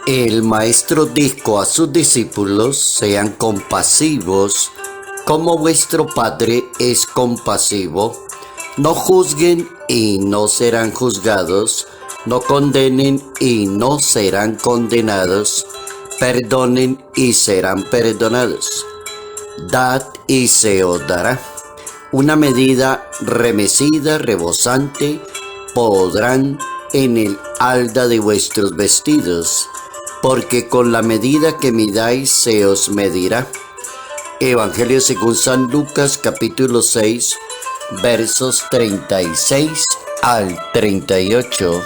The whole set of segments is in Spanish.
El maestro dijo a sus discípulos: sean compasivos como vuestro Padre es compasivo. No juzguen y no serán juzgados. No condenen y no serán condenados. Perdonen y serán perdonados. Dad y se os dará. Una medida remecida, rebosante, podrán en el halda de vuestros vestidos, porque con la medida que midáis se os medirá. Evangelio según San Lucas, capítulo 6, versos 36 al 38.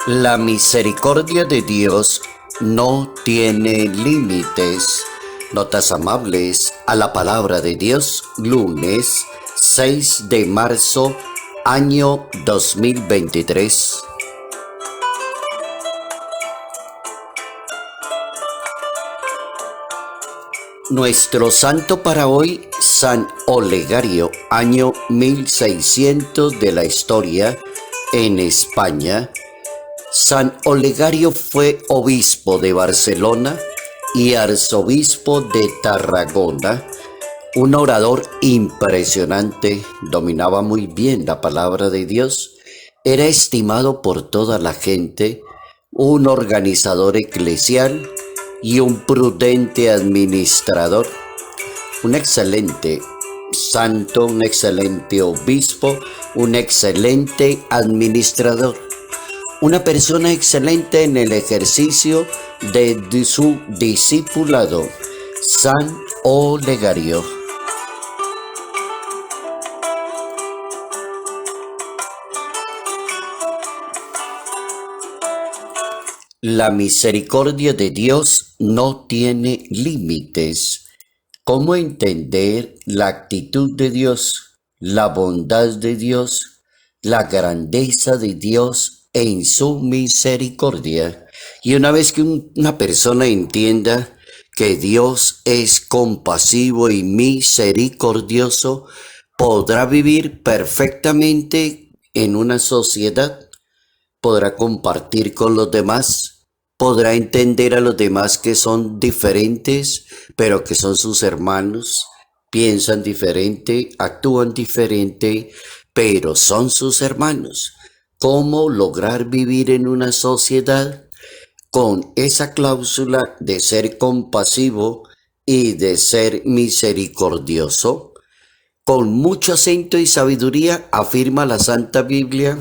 La misericordia de Dios no tiene límites. Notas amables a la palabra de Dios, lunes 6 de marzo, año 2023. Nuestro santo para hoy, San Olegario, año 1600 de la historia en España. San Olegario fue obispo de Barcelona y arzobispo de Tarragona. Un orador impresionante, dominaba muy bien la palabra de Dios, era estimado por toda la gente, un organizador eclesial y un prudente administrador. Un excelente santo, un excelente obispo, un excelente administrador. Una persona excelente en el ejercicio de su discipulado, San Olegario. La misericordia de Dios no tiene límites. ¿Cómo entender la actitud de Dios, la bondad de Dios, la grandeza de Dios en su misericordia? Y una vez que una persona entienda que Dios es compasivo y misericordioso, podrá vivir perfectamente en una sociedad, podrá compartir con los demás, podrá entender a los demás que son diferentes, pero que son sus hermanos, piensan diferente, actúan diferente, pero son sus hermanos. ¿Cómo lograr vivir en una sociedad con esa cláusula de ser compasivo y de ser misericordioso? Con mucho acento y sabiduría afirma la Santa Biblia: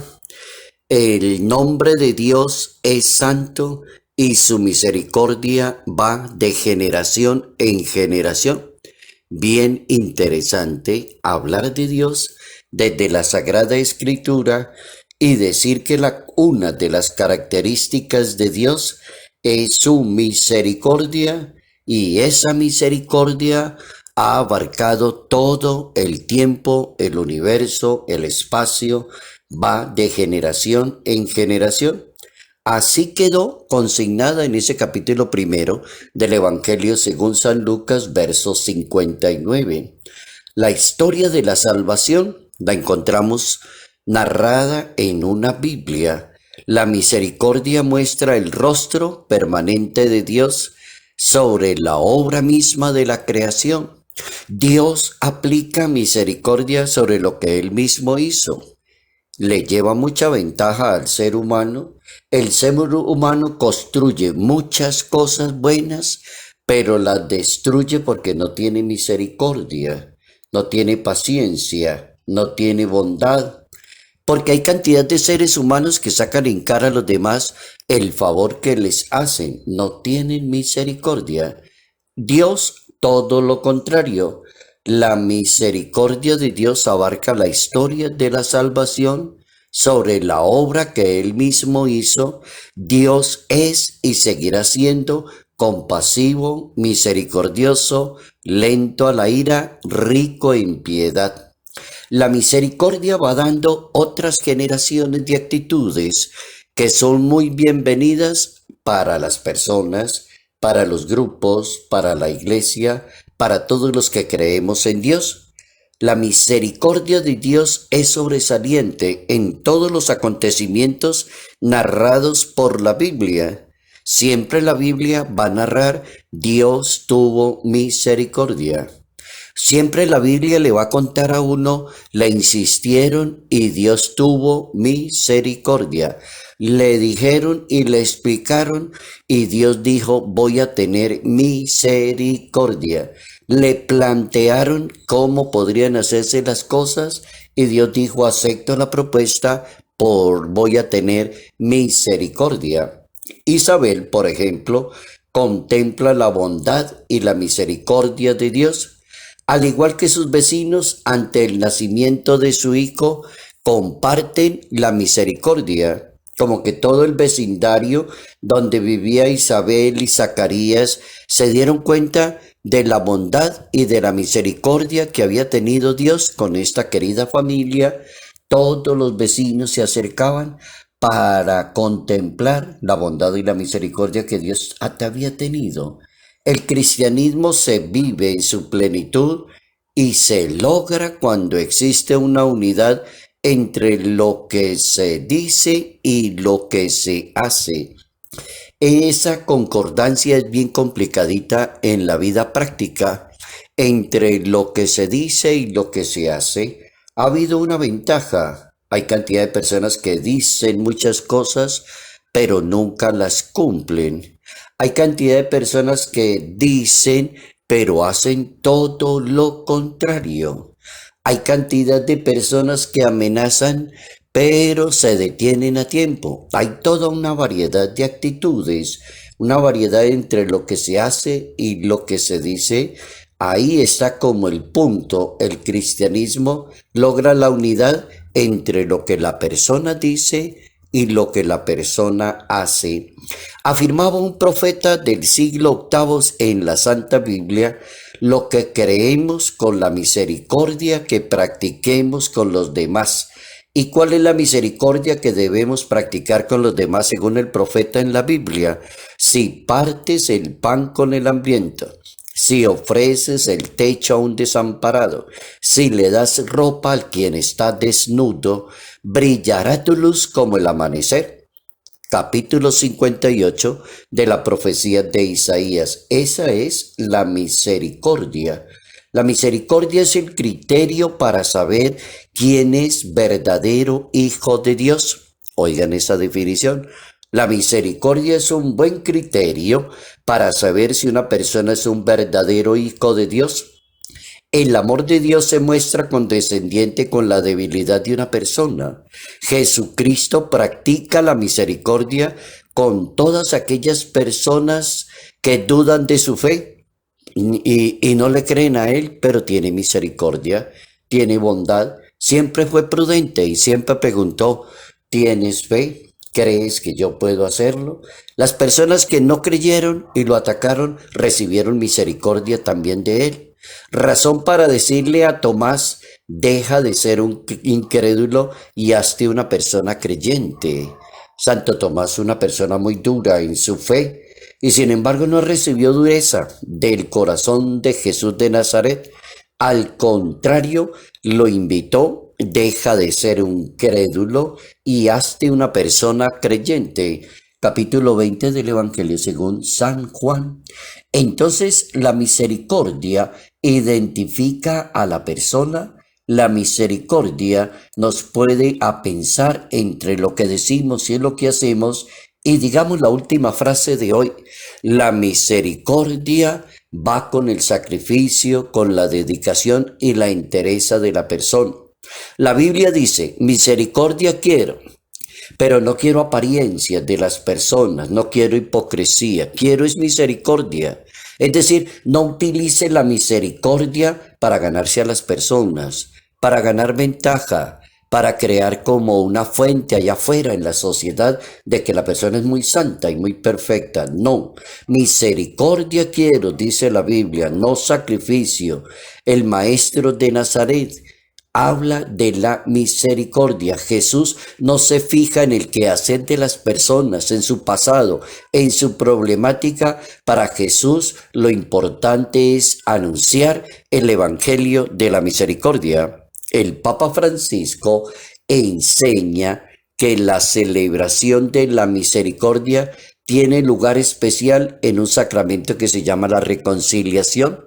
el nombre de Dios es santo y su misericordia va de generación en generación. Bien interesante hablar de Dios desde la Sagrada Escritura y decir que una de las características de Dios es su misericordia, y esa misericordia ha abarcado todo el tiempo, el universo, el espacio, va de generación en generación. Así quedó consignada en ese capítulo primero del Evangelio según San Lucas, verso 59. La historia de la salvación la encontramos narrada en una Biblia. La misericordia muestra el rostro permanente de Dios sobre la obra misma de la creación. Dios aplica misericordia sobre lo que Él mismo hizo. Le lleva mucha ventaja al ser humano. El ser humano construye muchas cosas buenas, pero las destruye porque no tiene misericordia, no tiene paciencia, no tiene bondad. Porque hay cantidad de seres humanos que sacan en cara a los demás el favor que les hacen. No tienen misericordia. Dios, todo lo contrario. La misericordia de Dios abarca la historia de la salvación sobre la obra que Él mismo hizo. Dios es y seguirá siendo compasivo, misericordioso, lento a la ira, rico en piedad. La misericordia va dando otras generaciones de actitudes que son muy bienvenidas para las personas, para los grupos, para la iglesia, para todos los que creemos en Dios. La misericordia de Dios es sobresaliente en todos los acontecimientos narrados por la Biblia. Siempre la Biblia va a narrar Dios tuvo misericordia. Siempre la Biblia le va a contar a uno, le insistieron y Dios tuvo misericordia. Le dijeron y le explicaron y Dios dijo, voy a tener misericordia. Le plantearon cómo podrían hacerse las cosas y Dios dijo, acepto la propuesta, voy a tener misericordia. Isabel, por ejemplo, contempla la bondad y la misericordia de Dios. Al igual que sus vecinos, ante el nacimiento de su hijo, comparten la misericordia, como que todo el vecindario donde vivía Isabel y Zacarías se dieron cuenta de la bondad y de la misericordia que había tenido Dios con esta querida familia. Todos los vecinos se acercaban para contemplar la bondad y la misericordia que Dios había tenido. El cristianismo se vive en su plenitud y se logra cuando existe una unidad entre lo que se dice y lo que se hace. Esa concordancia es bien complicadita en la vida práctica. Entre lo que se dice y lo que se hace, ha habido una ventaja. Hay cantidad de personas que dicen muchas cosas, pero nunca las cumplen. Hay cantidad de personas que dicen, pero hacen todo lo contrario. Hay cantidad de personas que amenazan, pero se detienen a tiempo. Hay toda una variedad de actitudes, una variedad entre lo que se hace y lo que se dice. Ahí está como el punto. El cristianismo logra la unidad entre lo que la persona dice y lo que la persona hace. Afirmaba un profeta del siglo VIII en la Santa Biblia, lo que creemos con la misericordia que practiquemos con los demás. ¿Y cuál es la misericordia que debemos practicar con los demás según el profeta en la Biblia? Si partes el pan con el hambriento, si ofreces el techo a un desamparado, si le das ropa al quien está desnudo, brillará tu luz como el amanecer. Capítulo 58 de la profecía de Isaías. Esa es la misericordia. La misericordia es el criterio para saber quién es verdadero hijo de Dios. Oigan esa definición. La misericordia es un buen criterio para saber si una persona es un verdadero hijo de Dios. El amor de Dios se muestra condescendiente con la debilidad de una persona. Jesucristo practica la misericordia con todas aquellas personas que dudan de su fe y no le creen a Él, pero tiene misericordia, tiene bondad. Siempre fue prudente y siempre preguntó, ¿tienes fe? ¿Crees que yo puedo hacerlo? Las personas que no creyeron y lo atacaron recibieron misericordia también de Él. Razón para decirle a Tomás, deja de ser un incrédulo y hazte una persona creyente. Santo Tomás, una persona muy dura en su fe, y sin embargo no recibió dureza del corazón de Jesús de Nazaret. Al contrario, lo invitó, deja de ser un crédulo y hazte una persona creyente. Capítulo 20 del Evangelio según San Juan. Entonces, la misericordia identifica a la persona. La misericordia nos puede a pensar entre lo que decimos y lo que hacemos. Y digamos la última frase de hoy, la misericordia va con el sacrificio, con la dedicación y la entereza de la persona. La Biblia dice, misericordia quiero, pero no quiero apariencias de las personas, no quiero hipocresía, quiero es misericordia. Es decir, no utilice la misericordia para ganarse a las personas, para ganar ventaja, para crear como una fuente allá afuera en la sociedad de que la persona es muy santa y muy perfecta. No, misericordia quiero, dice la Biblia, no sacrificio. El maestro de Nazaret habla de la misericordia. Jesús no se fija en el quehacer de las personas, en su pasado, en su problemática. Para Jesús lo importante es anunciar el evangelio de la misericordia. El Papa Francisco enseña que la celebración de la misericordia tiene lugar especial en un sacramento que se llama la reconciliación.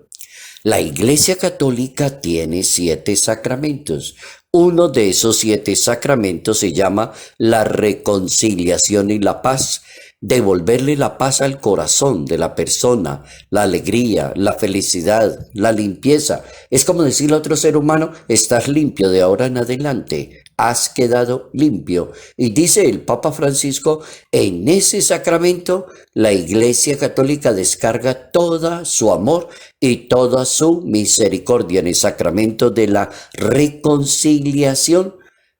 La Iglesia Católica tiene 7 sacramentos. Uno de esos 7 sacramentos se llama la reconciliación y la paz. Devolverle la paz al corazón de la persona, la alegría, la felicidad, la limpieza. Es como decirle a otro ser humano, estás limpio de ahora en adelante, has quedado limpio. Y dice el Papa Francisco, en ese sacramento la Iglesia Católica descarga toda su amor y toda su misericordia en el sacramento de la reconciliación.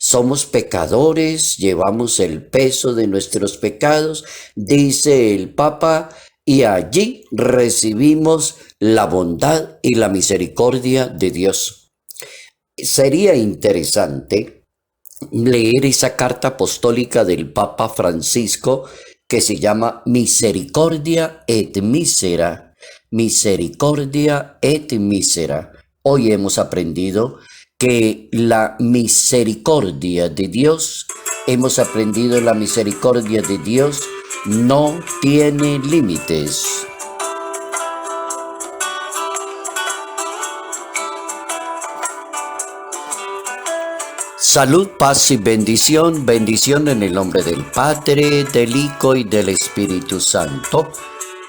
Somos pecadores, llevamos el peso de nuestros pecados, dice el Papa, y allí recibimos la bondad y la misericordia de Dios. Sería interesante leer esa carta apostólica del Papa Francisco que se llama Misericordia et Misera. Misericordia et Misera. Hoy hemos aprendido que la misericordia de Dios, la misericordia de Dios no tiene límites. Salud, paz y bendición, bendición en el nombre del Padre, del Hijo y del Espíritu Santo.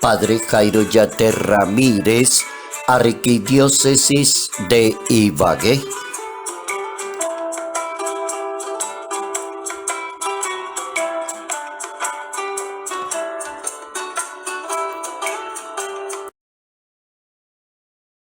Padre Jairo Yate Ramírez, Arquidiócesis de Ibagué.